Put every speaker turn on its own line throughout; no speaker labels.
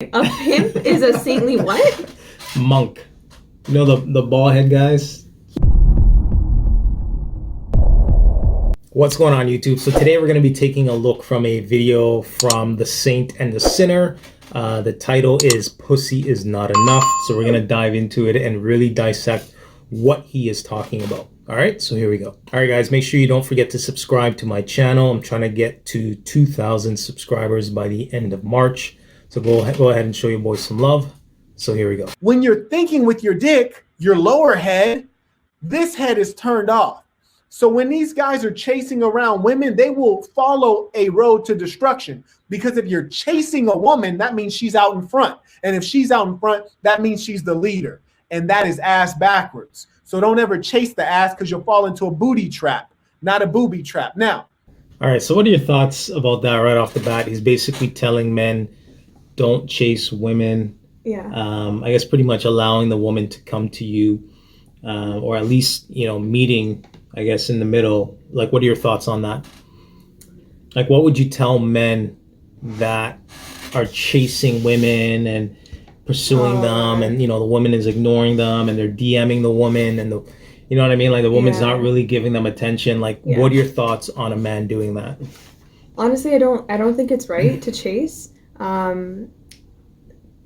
A pimp is a saintly what?
Monk. You know the bald head guys? What's going on, YouTube? So today we're going to be taking a look from a video from The Saint and the Sinner. The title is Pussy is Not Enough. So we're going to dive into it and really dissect what he is talking about. All right, so here we go. All right, guys, make sure you don't forget to subscribe to my channel. I'm trying to get to 2,000 subscribers by the end of March. So go ahead and show your boys some love. So here we go.
When you're thinking with your dick, your lower head, this head is turned off. So when these guys are chasing around women, they will follow a road to destruction. Because if you're chasing a woman, that means she's out in front. And if she's out in front, that means she's the leader. And that is ass backwards. So don't ever chase the ass because you'll fall into a booty trap, not a booby trap. Now.
All right, so what are your thoughts about that right off the bat? He's basically telling men, don't chase women.
Yeah.
I guess pretty much allowing the woman to come to you, or at least, meeting, I guess, in the middle. Like, what are your thoughts on that? Like, what would you tell men that are chasing women and pursuing them, and, the woman is ignoring them and they're DMing the woman and you know what I mean? Like, the woman's not really giving them attention. Like, what are your thoughts on a man doing that?
Honestly, I don't think it's right to chase.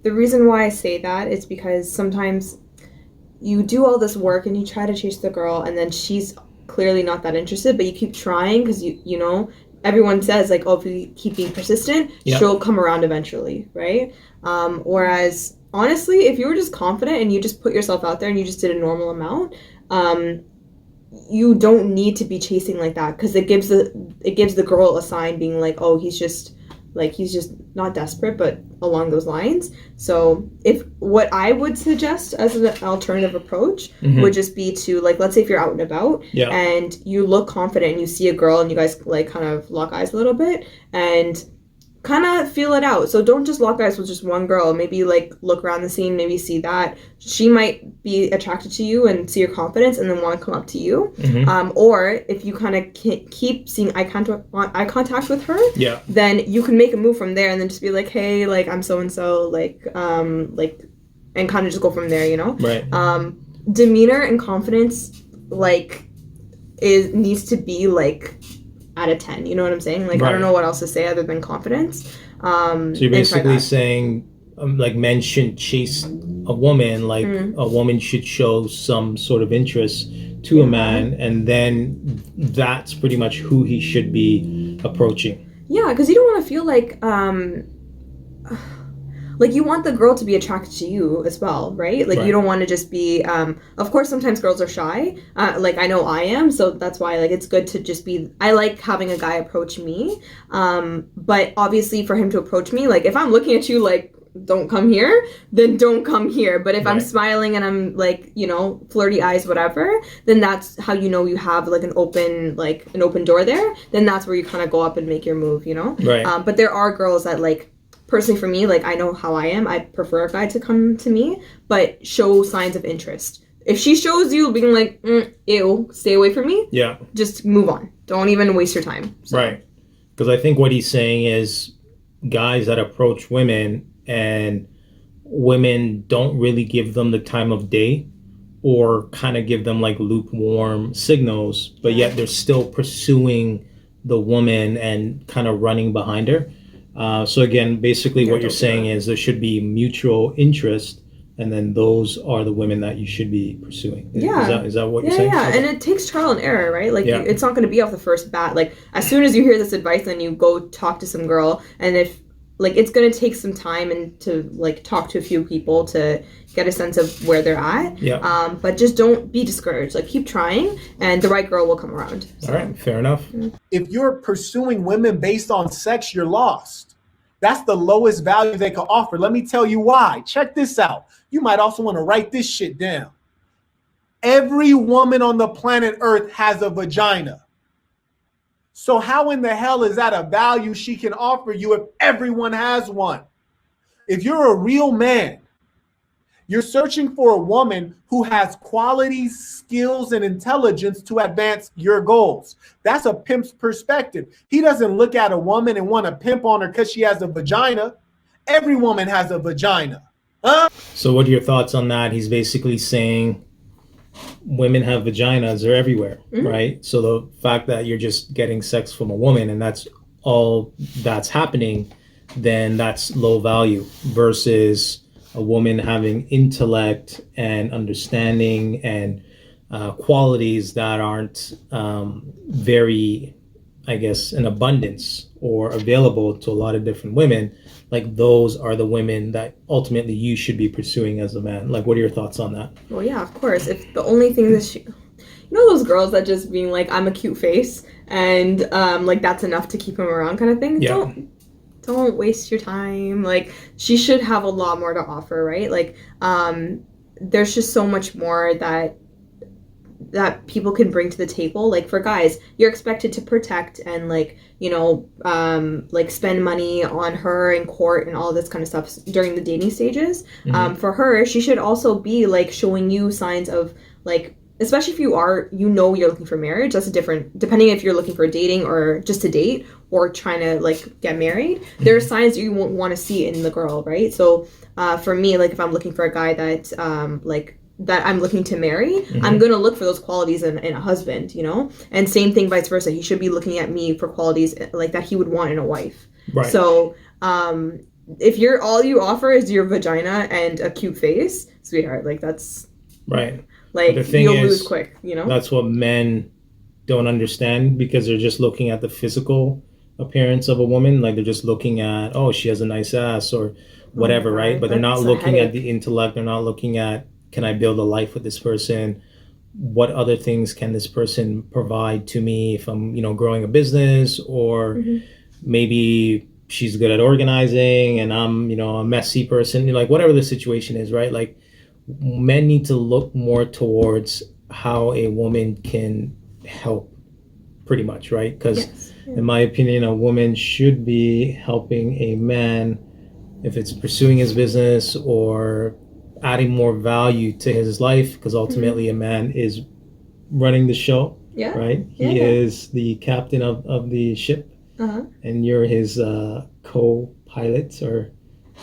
The reason why I say that is because sometimes you do all this work and you try to chase the girl and then she's clearly not that interested, but you keep trying because you know everyone says, like, oh, if you keep being persistent, she'll come around eventually, right? Whereas honestly, if you were just confident and you just put yourself out there and you just did a normal amount, you don't need to be chasing like that, because it gives the girl a sign being like, oh, he's just not desperate, but along those lines. So if what I would suggest as an alternative approach would just be to, like, let's say if you're out and about and you look confident and you see a girl and you guys like kind of lock eyes a little bit and kind of feel it out. So don't just lock eyes with just one girl. Maybe like look around the scene, maybe see that she might be attracted to you and see your confidence and then want to come up to you. Or if you kind of keep seeing eye contact with her, then you can make a move from there and then just be like, hey, like, I'm so and so, like, and kind of just go from there,
Right.
Demeanor and confidence, like, needs to be like out of 10, you know what I'm saying? Like, I don't know what else to say other than confidence.
So you're basically saying, like, men shouldn't chase a woman, like a woman should show some sort of interest to a man, and then that's pretty much who he should be approaching.
Yeah, because you don't want to feel like you want the girl to be attracted to you as well, right? Like, you don't want to just be, of course, sometimes girls are shy. Like, I know I am, so that's why, like, it's good to just be, I like having a guy approach me. But obviously for him to approach me, like, if I'm looking at you like, don't come here, then don't come here. But if I'm smiling and I'm like, flirty eyes, whatever, then that's how you know you have like an open door there. Then that's where you kind of go up and make your move, Right. But there are girls that, like, personally for me, like, I know how I am. I prefer a guy to come to me, but show signs of interest. If she shows you being like, ew, stay away from me, just move on. Don't even waste your time. So.
Right. Because I think what he's saying is guys that approach women and women don't really give them the time of day or kind of give them like lukewarm signals, but yet they're still pursuing the woman and kind of running behind her. So again, basically what you're saying is there should be mutual interest, and then those are the women that you should be pursuing. Is that what you're saying?
Yeah, and it takes trial and error, right? Like, it's not going to be off the first bat. Like, as soon as you hear this advice, then you go talk to some girl, and if, like, it's going to take some time and to, like, talk to a few people to get a sense of where they're at. But just don't be discouraged. Like, keep trying, and the right girl will come around. So.
All right, fair enough.
If you're pursuing women based on sex, you're lost. That's the lowest value they can offer. Let me tell you why. Check this out. You might also want to write this shit down. Every woman on the planet Earth has a vagina. So how in the hell is that a value she can offer you if everyone has one? If you're a real man, You're searching for a woman who has qualities, skills, and intelligence to advance your goals. That's a pimp's perspective. He doesn't look at a woman and want to pimp on her because she has a vagina. Every woman has a vagina. Huh?
So what are your thoughts on that? He's basically saying women have vaginas, they're everywhere, right? So the fact that you're just getting sex from a woman and that's all that's happening, then that's low value versus a woman having intellect and understanding and qualities that aren't very, I guess, in abundance or available to a lot of different women. Like those are the women that ultimately you should be pursuing as a man. Like, what are your thoughts on that?
Well, yeah, of course. If the only thing that you know those girls that just being like, I'm a cute face and like that's enough to keep him around kind of thing.
Yeah.
Don't waste your time. Like she should have a lot more to offer, right? Like there's just so much more that people can bring to the table. Like for guys, you're expected to protect and like, you know, like spend money on her in court and all this kind of stuff during the dating stages. For her, she should also be like showing you signs of like, especially if you're looking for marriage. That's a different, depending if you're looking for dating or just to date or trying to like get married, there are signs you won't want to see in the girl, right? So for me, like if I'm looking for a guy that that I'm looking to marry, I'm going to look for those qualities in a husband, you know? And same thing vice versa. He should be looking at me for qualities like that he would want in a wife.
Right.
So if all you offer is your vagina and a cute face, sweetheart, like that's...
Right.
Like
the thing
you'll
is,
lose quick, you know?
That's what men don't understand because they're just looking at the physical appearance of a woman. Like they're just looking at, oh, she has a nice ass or whatever, right? But they're not looking at the intellect. They're not looking at, can I build a life with this person? What other things can this person provide to me if I'm, growing a business, or maybe she's good at organizing and I'm, a messy person, like whatever the situation is, right? Like men need to look more towards how a woman can help pretty much, right? Because in my opinion, a woman should be helping a man if it's pursuing his business or adding more value to his life, because ultimately a man is running the show, right? He is the captain of the ship, and you're his co-pilot or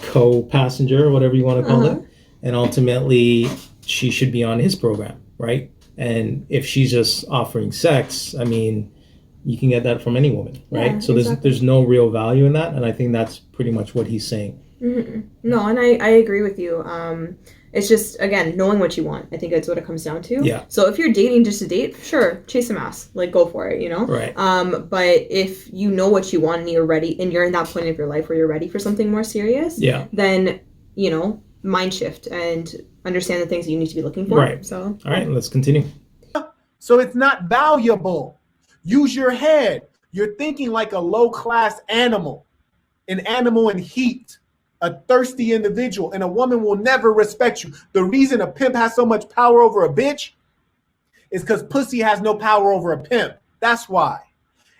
co-passenger, or whatever you want to call it. And ultimately, she should be on his program, right? And if she's just offering sex, I mean, you can get that from any woman, right? So there's no real value in that, and I think that's pretty much what he's saying.
No, and I agree with you. It's just, again, knowing what you want. I think that's what it comes down to.
Yeah.
So if you're dating just to date, sure, chase some ass. Like, go for it,
Right.
But if you know what you want and you're ready, and you're in that point of your life where you're ready for something more serious, then, mind shift and understand the things that you need to be looking for.
Right.
So.
All right, let's continue.
So it's not valuable. Use your head. You're thinking like a low-class animal, an animal in heat. A thirsty individual, and a woman will never respect you. The reason a pimp has so much power over a bitch is because pussy has no power over a pimp. That's why.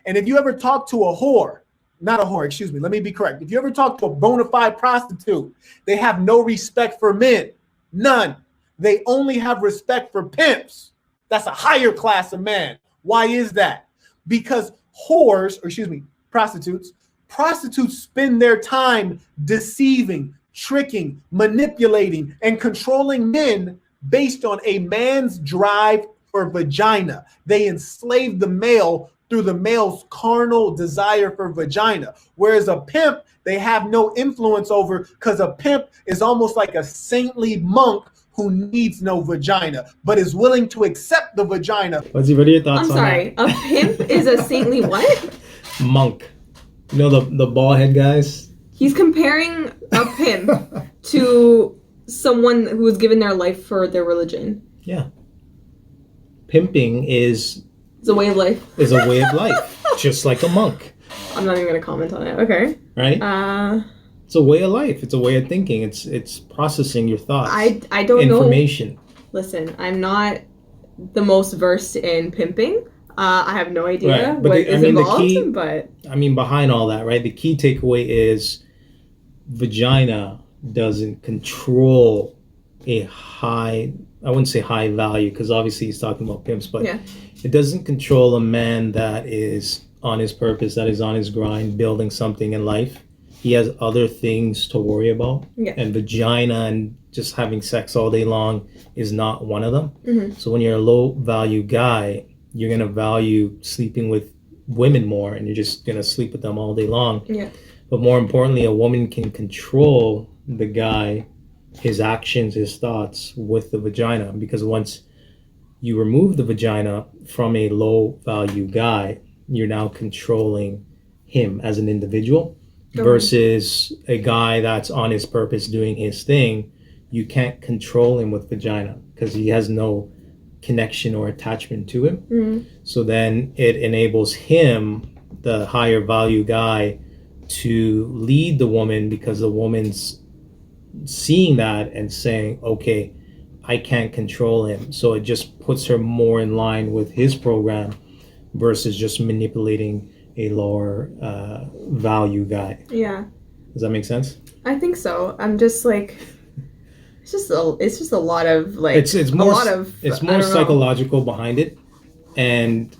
And if you ever talk to a whore, not a whore, excuse me, let me be correct. If you ever talk to a bona fide prostitute, they have no respect for men. None. They only have respect for pimps. That's a higher class of man. Why is that? Because prostitutes spend their time deceiving, tricking, manipulating, and controlling men based on a man's drive for vagina. They enslave the male through the male's carnal desire for vagina. Whereas a pimp, they have no influence over, because a pimp is almost like a saintly monk who needs no vagina, but is willing to accept the vagina.
What are your thoughts on that?
I'm sorry, a pimp is a saintly what?
Monk. You know the bald head guys?
He's comparing a pimp to someone who has given their life for their religion.
Yeah. Pimping is
a way of life.
Is a way of life, just like a monk.
I'm not even going to comment on it. Okay.
Right? It's a way of life. It's a way of thinking. It's processing your thoughts.
I don't know.
Information.
Listen, I'm not the most versed in pimping. I have no idea what is involved, but...
I mean, behind all that, right, the key takeaway is vagina doesn't control a high, I wouldn't say high value, because obviously he's talking about pimps, but it doesn't control a man that is on his purpose, that is on his grind, building something in life. he has other things to worry about.
Yeah.
And vagina and just having sex all day long is not one of them.
Mm-hmm.
So when you're a low value guy, you're going to value sleeping with women more, and you're just going to sleep with them all day long.
Yeah.
But more importantly, a woman can control the guy, his actions, his thoughts with the vagina, because once you remove the vagina from a low value guy, you're now controlling him as an individual.
Okay.
Versus a guy that's on his purpose doing his thing. You can't control him with vagina because he has no connection or attachment to him.
Mm-hmm.
So then it enables him, the higher value guy, to lead the woman, because the woman's seeing that and saying, okay, I can't control him. So it just puts her more in line with his program versus just manipulating a lower value guy.
Yeah.
Does that make sense?
I think so. I'm just like, it's just a lot of like,
It's more
a lot of,
it's
I
more
don't know.
psychological behind it, and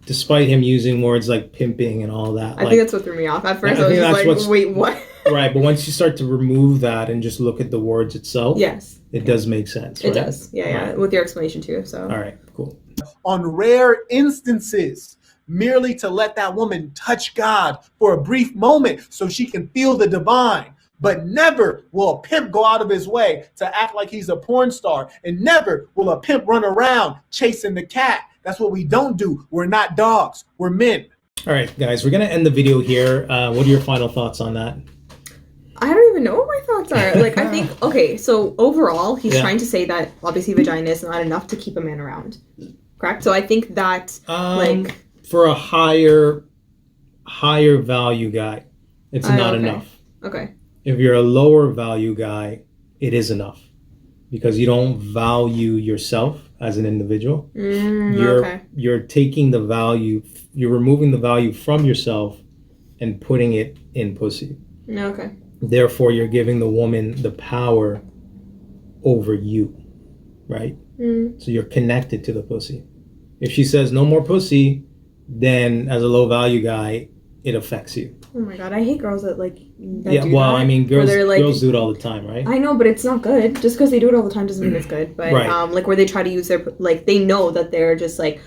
despite him using words like pimping and all that,
I think that's what threw me off at first.
I
I was
think
just
that's
like,
what's-
wait, what?
right. But once you start to remove that and just look at the words itself,
Yes,
it does make sense.
it
right?
does. Yeah,
Right.
with your explanation too. So.
All right, cool.
On rare instances, merely to let that woman touch God for a brief moment so she can feel the divine. But never will a pimp go out of his way to act like he's a porn star. And never will a pimp run around chasing the cat. That's what we don't do. We're not dogs. We're men.
All right, guys, we're going to end the video here. What are your final thoughts on that?
I don't even know what my thoughts are. Like, I think, okay, so overall, he's
Yeah.
trying to say that obviously vagina is not enough to keep a man around. Correct? So I think that, like...
For a higher value guy, it's not
okay.
enough.
Okay.
If you're a lower value guy, it is enough, because you don't value yourself as an individual.
Okay.
You're taking the value, you're removing the value from yourself and putting it in pussy.
Okay.
Therefore, you're giving the woman the power over you, right? So you're connected to the pussy. If she says no more pussy, then as a low value guy, it affects you.
Oh my god, I hate girls that like that
Yeah,
do
well,
that,
I mean,
where
girls
they're, like,
girls do it all the time, right?
I know, but it's not good. Just because they do it all the time doesn't mean it's good. But
Right.
like where they try to use their, like, they know that they're just like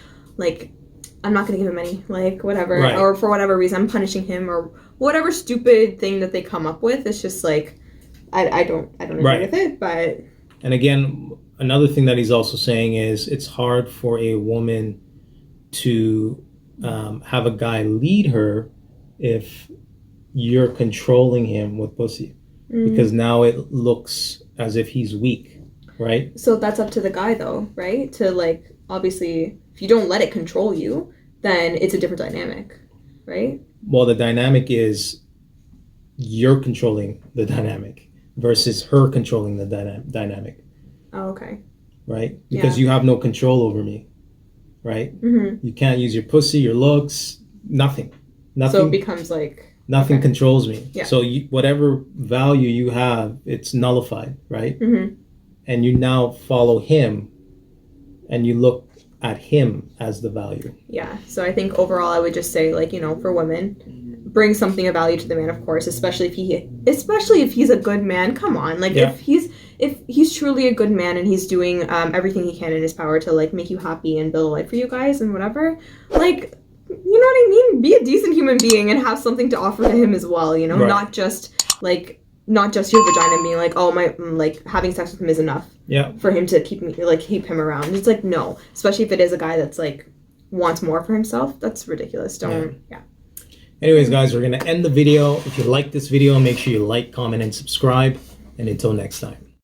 I'm not gonna give him any, like, whatever,
Right.
or for whatever reason I'm punishing him, or whatever stupid thing that they come up with. It's just like I don't agree
Right.
with it, but
And again, another thing that he's also saying is it's hard for a woman to have a guy lead her if you're controlling him with pussy, because now it looks as if he's weak, right?
so that's up to the guy though, right? To, like, obviously if you don't let it control you, then it's a different dynamic, right?
Well, the dynamic is you're controlling the dynamic versus her controlling the dynamic,
Oh, okay.
right? Because
Yeah.
you have no control over me, right? You can't use your pussy, your looks, nothing.
So it becomes like,
Nothing
okay.
controls me.
Yeah.
So whatever value you have, it's nullified, right? And you now follow him, and you look at him as the value.
yeah. So I think overall I would just say, like, you know, for women, bring something of value to the man, of course, especially if he's a good man. Come on, like,
Yeah.
if he's truly a good man and he's doing everything he can in his power to, like, make you happy and build a life for you guys and whatever, like, you know what I mean? Be a decent human being and have something to offer to him as well, you know?
Right.
Not just your vagina being like, oh, my, like, having sex with him is enough
Yeah.
for him to keep him around. It's like, no, especially if it is a guy that's, like, wants more for himself. That's ridiculous. Yeah.
Anyways, guys, we're going to end the video. If you like this video, make sure you like, comment, and subscribe. And until next time.